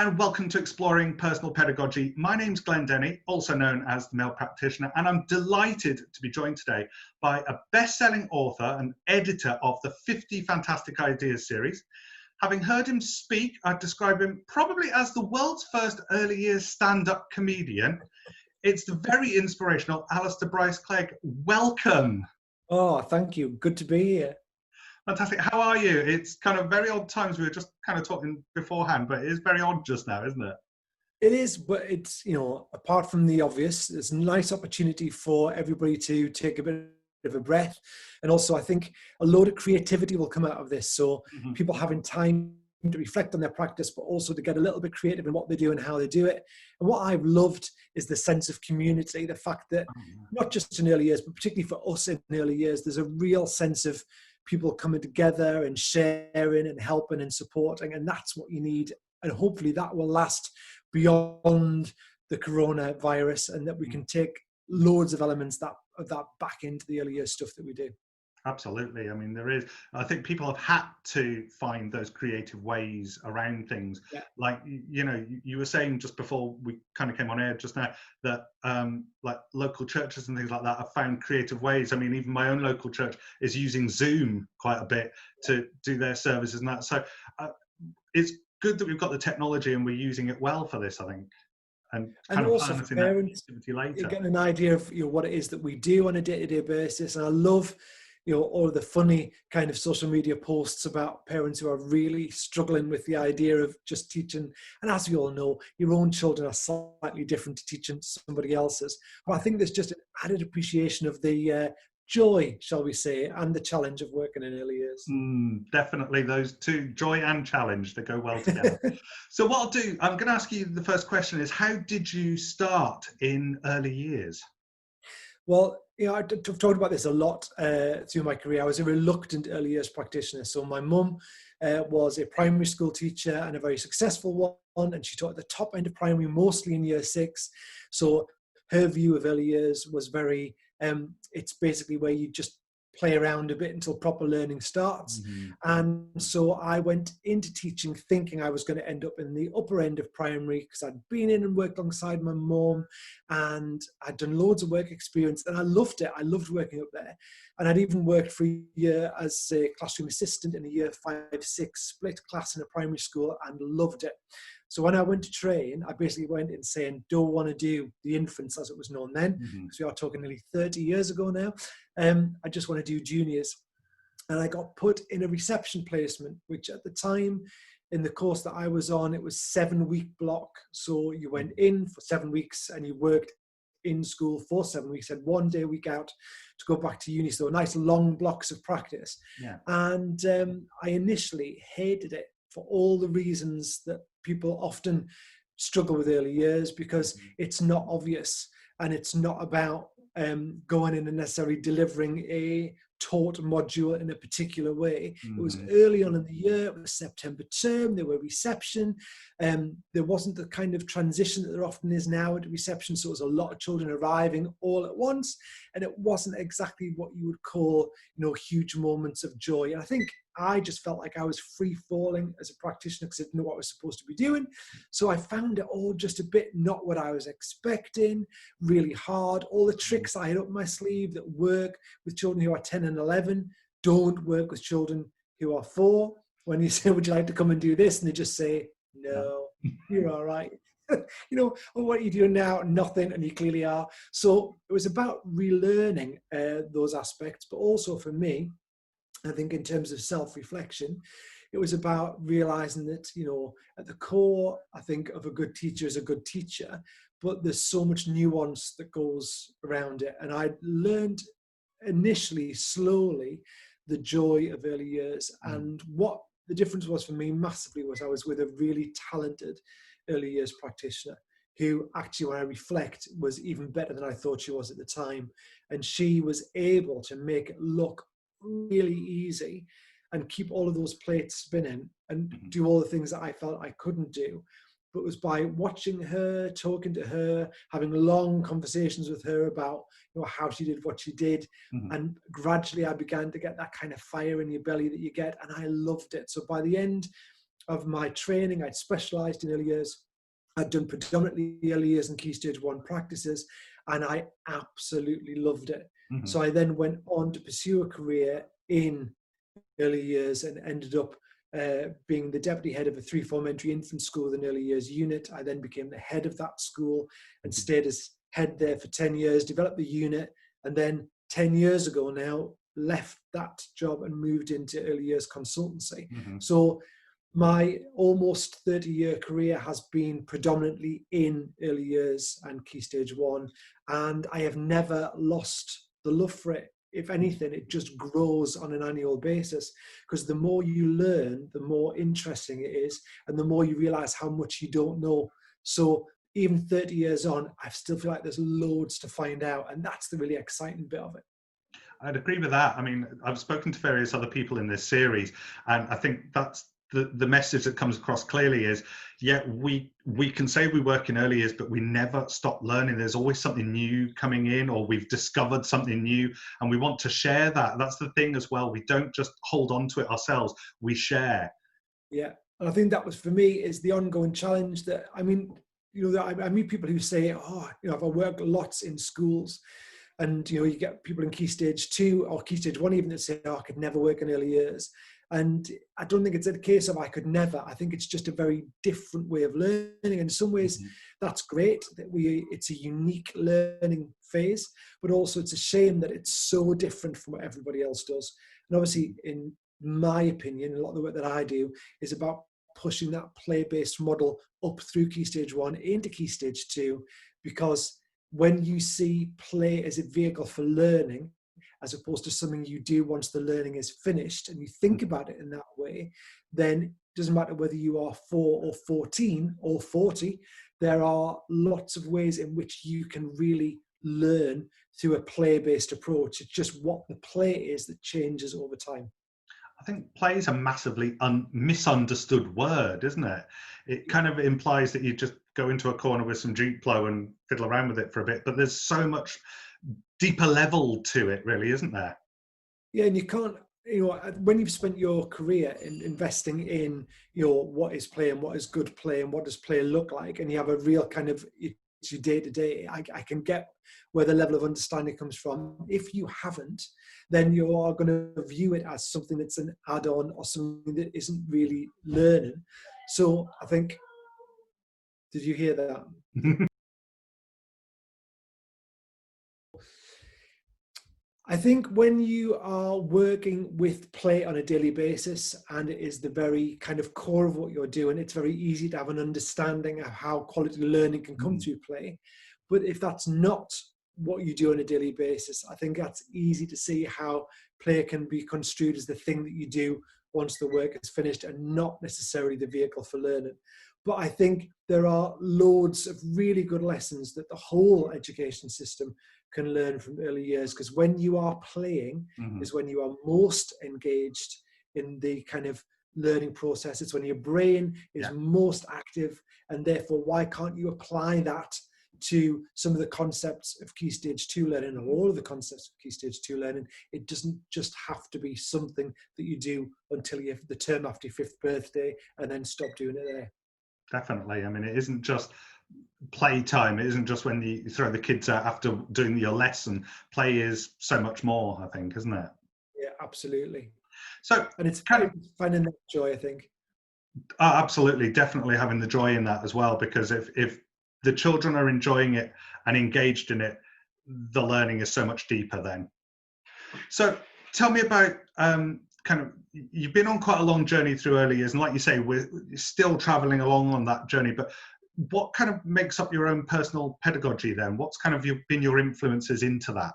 and welcome to Exploring Personal Pedagogy. My name's Glenn Denny, also known as the Male Practitioner, and I'm delighted to be joined today by a best-selling author and editor of the 50 Fantastic Ideas series. Having heard him speak, I'd describe him probably as the world's first early years stand-up comedian. It's the very inspirational Alistair Bryce-Clegg. Welcome. Oh, thank you. Good to be here. Fantastic. How are you? It's kind of very odd times. We were just kind of talking beforehand, but it is very odd just now, isn't it? It is, but it's, apart from the obvious, it's a nice opportunity for everybody to take a bit of a breath. And also, I think a load of creativity will come out of this. So people having time to reflect on their practice, but also to get a little bit creative in what they do and how they do it. And what I've loved is the sense of community, the fact that not just in early years, but particularly for us in early years, there's a real sense of people coming together and sharing and helping and supporting, and that's what you need. And hopefully that will last beyond the coronavirus, and that we can take loads of elements of that back into the early years stuff that we do. Absolutely. I mean, I think people have had to find those creative ways around things. Yeah. Like, you were saying just before we kind of came on air just now that like local churches and things like that have found creative ways. I mean, even my own local church is using Zoom quite a bit to do their services and that. So it's good that we've got the technology and we're using it well for this, I think. And also for parents, you're getting an idea of what it is that we do on a day-to-day basis. And I love all of the funny kind of social media posts about parents who are really struggling with the idea of just teaching. And as we all know, your own children are slightly different to teaching somebody else's. But I think there's just an added appreciation of the joy, shall we say, and the challenge of working in early years. Definitely those two, joy and challenge, they go well together. So what I'll do, I'm going to ask you the first question is, how did you start in early years? Well, I've talked about this a lot through my career. I was a reluctant early years practitioner. So my mum was a primary school teacher and a very successful one, and she taught at the top end of primary, mostly in year 6. So her view of early years was very, it's basically where you just play around a bit until proper learning starts. And so I went into teaching thinking I was going to end up in the upper end of primary, because I'd been in and worked alongside my mum and I'd done loads of work experience, and I loved it. I loved working up there. And I'd even worked for a year as a classroom assistant in a year 5-6 split class in a primary school, and loved it. So when I went to train, I basically went in saying, don't want to do the infants as it was known then, because we are talking nearly 30 years ago now. I just want to do juniors. And I got put in a reception placement, which at the time in the course that I was on, it was 7-week block. So you went in for 7 weeks and you worked in school for 7 weeks, had 1 day a week out to go back to uni. So nice long blocks of practice. Yeah. And I initially hated it for all the reasons that people often struggle with early years, because it's not obvious and it's not about going in and necessarily delivering a taught module in a particular way. It was early on in the year, it was September term, there were reception. There wasn't the kind of transition that there often is now at reception, so it was a lot of children arriving all at once, and it wasn't exactly what you would call, huge moments of joy. And I think I just felt like I was free falling as a practitioner because I didn't know what I was supposed to be doing. So I found it all just a bit not what I was expecting, really hard. All the tricks I had up my sleeve that work with children who are 10 and 11 don't work with children who are 4. When you say, would you like to come and do this? And they just say, no, you're all right. Well, what are you doing now? Nothing, and you clearly are. So it was about relearning those aspects, but also for me, I think in terms of self-reflection, it was about realizing that, at the core, I think of a good teacher is a good teacher, but there's so much nuance that goes around it. And I learned initially, slowly, the joy of early years. And what the difference was for me massively was I was with a really talented early years practitioner who actually, when I reflect, was even better than I thought she was at the time. And she was able to make it look really easy and keep all of those plates spinning and do all the things that I felt I couldn't do. But it was by watching her, talking to her, having long conversations with her about how she did what she did. And gradually I began to get that kind of fire in your belly that you get, and I loved it. So by the end of my training, I'd specialised in early years. I'd done predominantly early years and Key Stage 1 practices, and I absolutely loved it. Mm-hmm. So I then went on to pursue a career in early years and ended up being the deputy head of a 3-form entry infant school with an early years unit. I then became the head of that school and stayed as head there for 10 years, developed the unit, and then 10 years ago now left that job and moved into early years consultancy. Mm-hmm. So my almost 30-year career has been predominantly in early years and Key Stage 1, and I have never lost the love for it. If anything, it just grows on an annual basis, because the more you learn, the more interesting it is, and the more you realize how much you don't know. So even 30 years on, I still feel like there's loads to find out, and that's the really exciting bit of it. I'd agree with that. I mean, I've spoken to various other people in this series, and I think that's the message that comes across clearly is, yeah, we can say we work in early years, but we never stop learning. There's always something new coming in, or we've discovered something new, and we want to share that. That's the thing as well. We don't just hold on to it ourselves, we share. Yeah, and I think that was, for me, is the ongoing challenge that, I mean, you know, I meet people who say, oh, you know, if I work lots in schools, and, you know, you get people in Key Stage 2 or Key Stage 1 even that say, oh, I could never work in early years. And I don't think it's a case of I could never. I think it's just a very different way of learning. In some ways, that's great that it's a unique learning phase, but also it's a shame that it's so different from what everybody else does. And obviously, in my opinion, a lot of the work that I do is about pushing that play-based model up through Key Stage 1 into Key Stage 2, because when you see play as a vehicle for learning, as opposed to something you do once the learning is finished, and you think about it in that way, then it doesn't matter whether you are 4 or 14 or 40, there are lots of ways in which you can really learn through a play-based approach. It's just what the play is that changes over time. I think play is a massively misunderstood word, isn't it? It kind of implies that you just go into a corner with some Duplo and fiddle around with it for a bit, but there's so much deeper level to it, really, isn't there? Yeah, and you can't, you know, when you've spent your career in investing in, you know, what is play and what is good play and what does play look like, and you have a real kind of, it's your day to day, I can get where the level of understanding comes from. If you haven't, then you are going to view it as something that's an add-on or something that isn't really learning. So I think, did you hear that? I think when you are working with play on a daily basis, and it is the very kind of core of what you're doing, it's very easy to have an understanding of how quality learning can come through play. But if that's not what you do on a daily basis, I think that's easy to see how play can be construed as the thing that you do once the work is finished, and not necessarily the vehicle for learning. But I think there are loads of really good lessons that the whole education system can learn from early years, because when you are playing is when you are most engaged in the kind of learning process. It's when your brain is most active, and therefore why can't you apply that to some of the concepts of Key Stage 2 learning, or all of the concepts of Key Stage 2 learning? It doesn't just have to be something that you do until you have the term after your 5th birthday and then stop doing it there. Definitely. I mean, it isn't just playtime. It isn't just when you throw the kids out after doing your lesson. Play is so much more, I think, isn't it? Yeah, absolutely. So, and it's kind of finding that joy, I think. Absolutely, definitely having the joy in that as well, because if the children are enjoying it and engaged in it, the learning is so much deeper then. So tell me about kind of, you've been on quite a long journey through early years, and like you say, we're still traveling along on that journey, but what kind of makes up your own personal pedagogy then? What's kind of been your influences into that?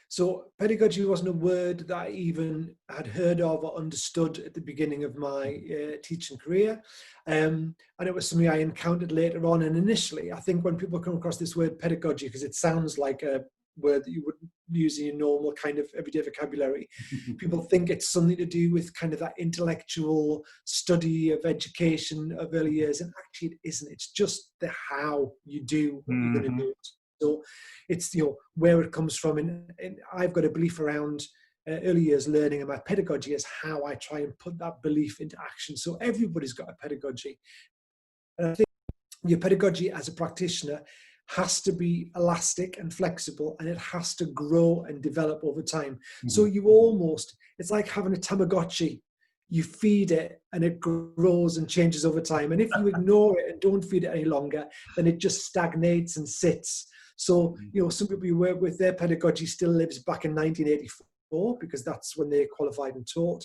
So pedagogy wasn't a word that I even had heard of or understood at the beginning of my teaching career. And it was something I encountered later on. And initially, I think when people come across this word pedagogy, because it sounds like a word that you wouldn't use in your normal kind of everyday vocabulary, people think it's something to do with kind of that intellectual study of education of early years. And actually it isn't. It's just the how you do what you're going to do. So it's, you know, where it comes from. And I've got a belief around early years learning and my pedagogy is how I try and put that belief into action. So everybody's got a pedagogy. And I think your pedagogy as a practitioner has to be elastic and flexible, and it has to grow and develop over time. Mm-hmm. So you almost, it's like having a Tamagotchi. You feed it and it grows and changes over time. And if you ignore it and don't feed it any longer, then it just stagnates and sits. So, you know, some people you work with, their pedagogy still lives back in 1984 because that's when they qualified and taught.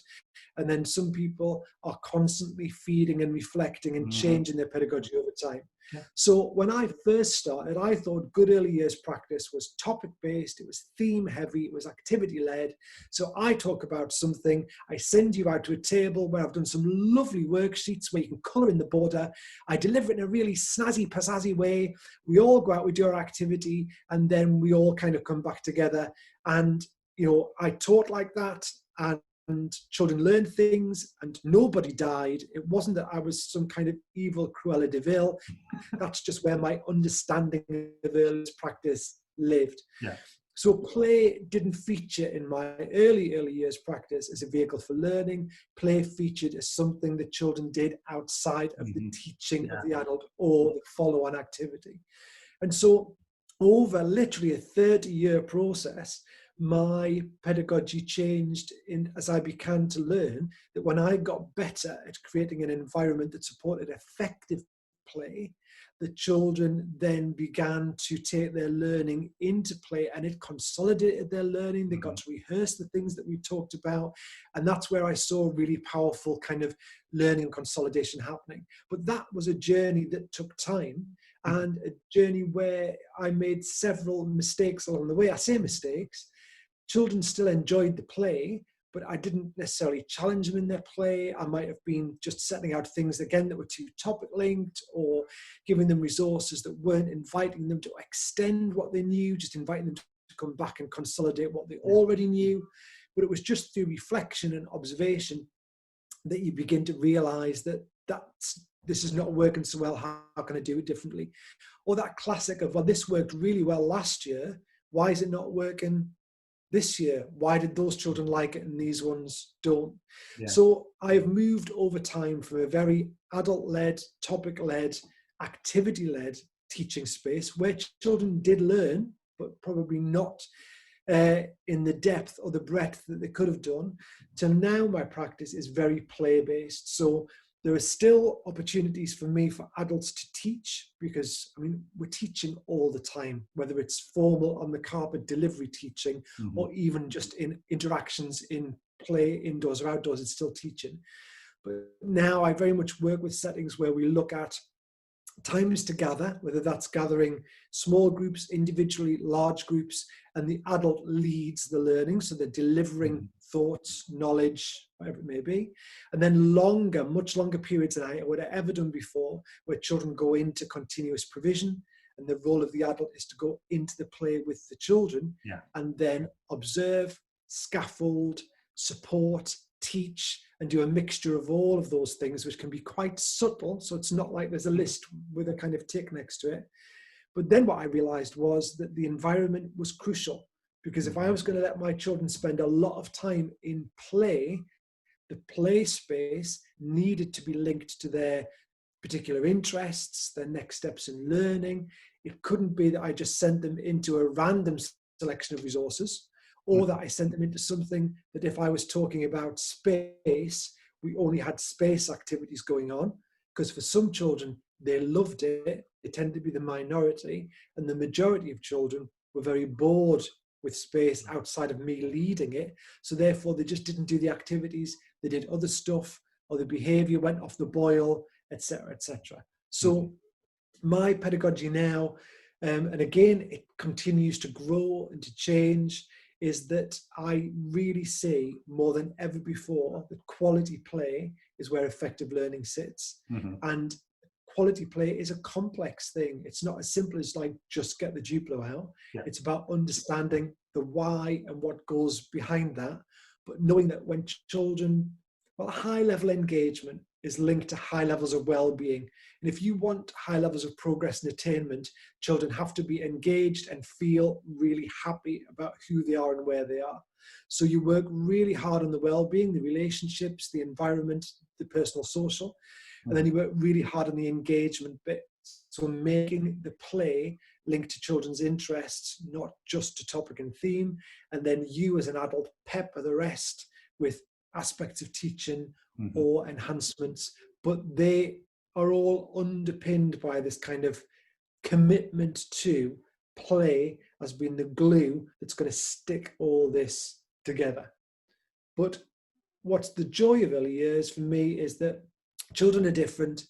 And then some people are constantly feeding and reflecting and changing their pedagogy over time. Yeah. So when I first started, I thought good early years practice was topic-based, it was theme-heavy, it was activity-led. So I talk about something, I send you out to a table where I've done some lovely worksheets where you can colour in the border. I deliver it in a really snazzy, pizzazzy way. We all go out, we do our activity, and then we all kind of come back together. And, you know, I taught like that, and children learned things and nobody died. It wasn't that I was some kind of evil Cruella de Vil. That's just where my understanding of early practice lived. Yeah. So play didn't feature in my early years practice as a vehicle for learning. Play featured as something that children did outside of the teaching of the adult or the follow-on activity. And so over literally a 30-year process, my pedagogy changed as I began to learn that when I got better at creating an environment that supported effective play, the children then began to take their learning into play, and it consolidated their learning. They got to rehearse the things that we talked about, and that's where I saw really powerful kind of learning and consolidation happening. But that was a journey that took time, and a journey where I made several mistakes along the way. I say mistakes. Children still enjoyed the play, but I didn't necessarily challenge them in their play. I might have been just setting out things, again, that were too topic linked, or giving them resources that weren't inviting them to extend what they knew, just inviting them to come back and consolidate what they already knew. But it was just through reflection and observation that you begin to realize that this is not working so well. How can I do it differently? Or that classic of, well, this worked really well last year. Why is it not working this year? Why did those children like it and these ones don't? Yeah. So I've moved over time from a very adult-led, topic-led, activity-led teaching space where children did learn, but probably not in the depth or the breadth that they could have done, to now my practice is very play-based. So there are still opportunities for me for adults to teach, because I mean, we're teaching all the time, whether it's formal on the carpet delivery teaching or even just in interactions in play, indoors or outdoors, it's still teaching. But now I very much work with settings where we look at times to gather, whether that's gathering small groups, individually, large groups, and the adult leads the learning. So they're delivering thoughts, knowledge, whatever it may be. And then longer, much longer periods than I would have ever done before, where children go into continuous provision. And the role of the adult is to go into the play with the children and then observe, scaffold, support, teach, and do a mixture of all of those things, which can be quite subtle. So it's not like there's a list with a kind of tick next to it. But then what I realized was that the environment was crucial, because if I was going to let my children spend a lot of time in play, the play space needed to be linked to their particular interests, their next steps in learning. It couldn't be that I just sent them into a random selection of resources, or that I sent them into something that if I was talking about space, we only had space activities going on. Because for some children, they loved it. They tend to be the minority. And the majority of children were very bored with space outside of me leading it. So therefore, they just didn't do the activities. They did other stuff, or the behavior went off the boil, etc., etc. So my pedagogy now, and again, it continues to grow and to change, is that I really see more than ever before that quality play is where effective learning sits. And quality play is a complex thing. It's not as simple as like, just get the Duplo out. It's about understanding the why and what goes behind that, but knowing that when children, well, high level engagement, is linked to high levels of well-being. And if you want high levels of progress and attainment, children have to be engaged and feel really happy about who they are and where they are. So you work really hard on the well-being, the relationships, the environment, the personal, social, and then you work really hard on the engagement bit. So making the play linked to children's interests, not just to topic and theme, and then you as an adult pepper the rest with aspects of teaching or enhancements, but they are all underpinned by this kind of commitment to play as being the glue that's going to stick all this together. But what's the joy of early years for me is that children are different.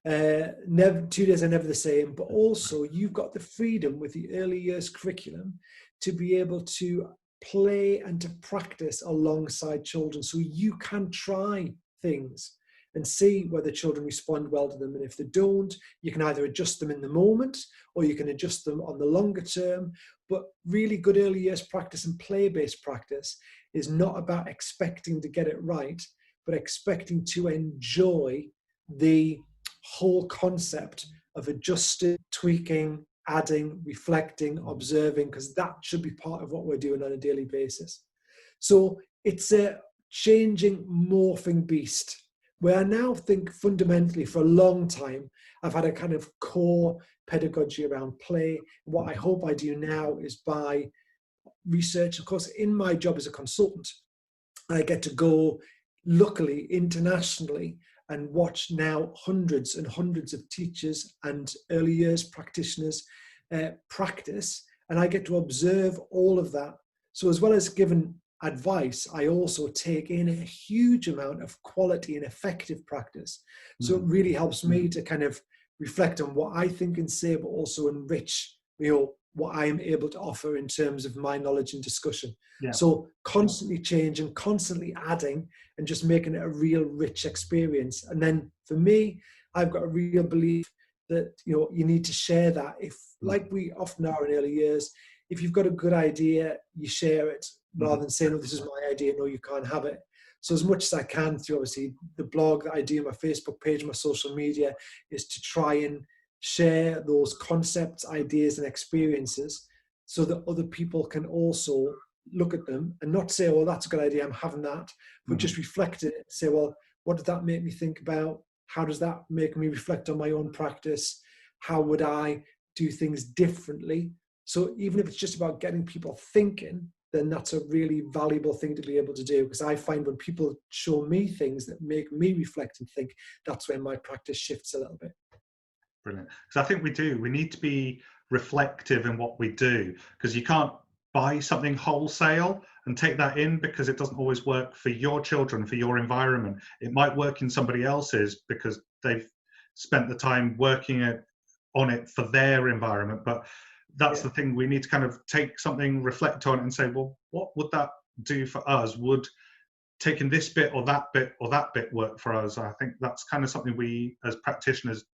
2 days are never the same, but also you've got the freedom with the early years curriculum to be able to play and to practice alongside children, so you can try things and see whether children respond well to them. And if they don't, you can either adjust them in the moment or you can adjust them on the longer term. But really good early years practice and play-based practice is not about expecting to get it right, but expecting to enjoy the whole concept of adjusting, tweaking, adding, reflecting, observing, because that should be part of what we're doing on a daily basis. So it's a changing, morphing beast, where I now think fundamentally for a long time, I've had a kind of core pedagogy around play. What I hope I do now is by research, of course, in my job as a consultant, I get to go, luckily, internationally and watch now hundreds and hundreds of teachers and early years practitioners practice, and I get to observe all of that. So as well as giving advice, I also take in a huge amount of quality and effective practice. So it really helps me to kind of reflect on what I think and say, but also enrich, what I am able to offer in terms of my knowledge and discussion. Yeah. So constantly changing, constantly adding, and just making it a real rich experience. And then for me, I've got a real belief that, you need to share that. If, like we often are in early years, if you've got a good idea, you share it rather than saying, "Oh, this is my idea, no, you can't have it." So as much as I can through obviously the blog that I do, my Facebook page, my social media, is to try and share those concepts, ideas, and experiences so that other people can also look at them and not say, "Oh, that's a good idea, I'm having that," but just reflect it, say, "Well, what does that make me think about? How does that make me reflect on my own practice? How would I do things differently?" So even if it's just about getting people thinking, then that's a really valuable thing to be able to do, because I find when people show me things that make me reflect and think, that's when my practice shifts a little bit. Brilliant. Because I think we need to be reflective in what we do, because you can't buy something wholesale and take that in, because it doesn't always work for your children, for your environment. It might work in somebody else's because they've spent the time working on it for their environment. But that's the thing, we need to kind of take something, reflect on it, and say, well, what would that do for us? Would taking this bit or that bit or that bit work for us? I think that's kind of something we as practitioners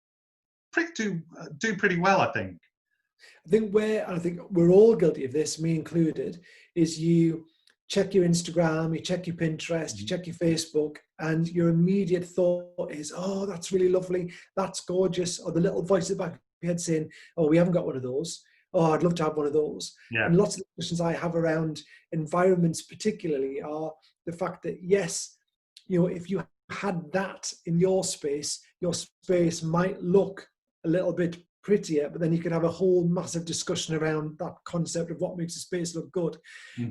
do pretty well, I think. I think we're all guilty of this, me included, is you check your Instagram, you check your Pinterest, you check your Facebook, and your immediate thought is, "Oh, that's really lovely, that's gorgeous," or the little voice at the back of your head saying, "Oh, we haven't got one of those. Oh, I'd love to have one of those." Yeah. And lots of the questions I have around environments particularly are the fact that, yes, if you had that in your space might look a little bit prettier, but then you could have a whole massive discussion around that concept of what makes a space look good.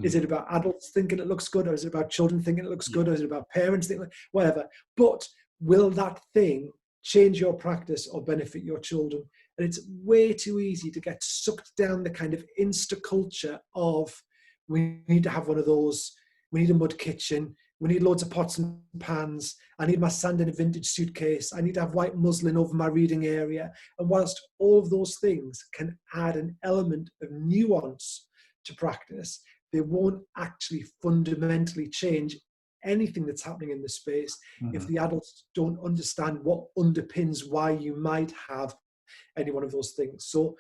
Is it about adults thinking it looks good, or is it about children thinking it looks good, or is it about parents thinking, whatever? But will that thing change your practice or benefit your children? And it's way too easy to get sucked down the kind of Insta culture of, we need to have one of those, we need a mud kitchen, we need loads of pots and pans, I need my sand in a vintage suitcase, I need to have white muslin over my reading area. And whilst all of those things can add an element of nuance to practice, they won't actually fundamentally change anything that's happening in the space if the adults don't understand what underpins why you might have any one of those things. So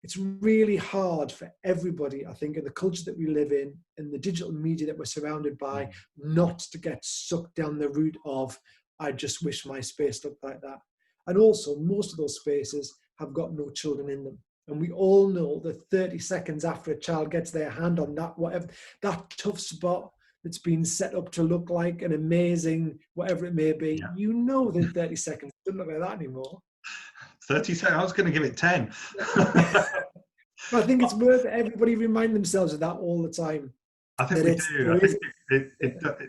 it's really hard for everybody, I think, in the culture that we live in the digital media that we're surrounded by, not to get sucked down the route of, I just wish my space looked like that. And also, most of those spaces have got no children in them. And we all know that 30 seconds after a child gets their hand on that, whatever, that tough spot that's been set up to look like an amazing, whatever it may be, Yeah. you know within 30 seconds, it doesn't look like that anymore. 30 seconds, I was going to give it 10. I think it's worth everybody remind themselves of that all the time. I think we do. I think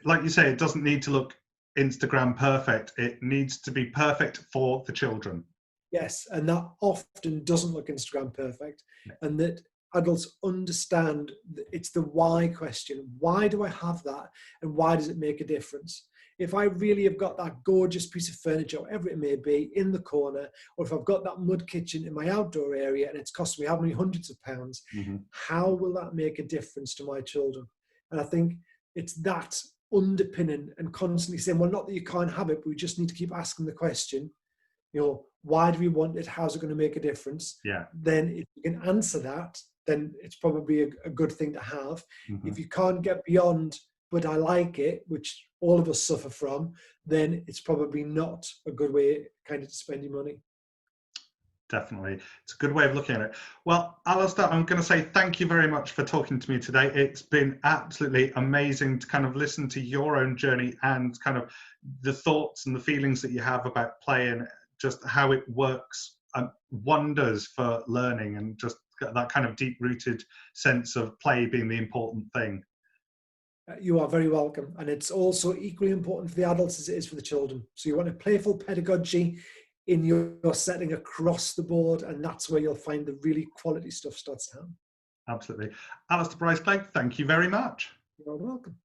like you say, it doesn't need to look Instagram perfect. It needs to be perfect for the children. Yes, and that often doesn't look Instagram perfect. And that adults understand it's the why question. Why do I have that? And why does it make a difference? If I really have got that gorgeous piece of furniture, whatever it may be, in the corner, or if I've got that mud kitchen in my outdoor area and it's cost me how many hundreds of pounds, how will that make a difference to my children? And I think it's that underpinning and constantly saying, well, not that you can't have it, but we just need to keep asking the question, you know, why do we want it? How's it going to make a difference? Yeah. Then if you can answer that, then it's probably a good thing to have. If you can't get beyond, but I like it, which all of us suffer from, then it's probably not a good way kind of to spend your money. Definitely. It's a good way of looking at it. Well, Alistair, I'm going to say thank you very much for talking to me today. It's been absolutely amazing to kind of listen to your own journey and kind of the thoughts and the feelings that you have about play and just how it works wonders for learning, and just that kind of deep-rooted sense of play being the important thing. You are very welcome. And it's also equally important for the adults as it is for the children. So you want a playful pedagogy in your setting across the board, and that's where you'll find the really quality stuff starts to happen. Absolutely. Alistair Bryce-Clegg, thank you very much. You're welcome.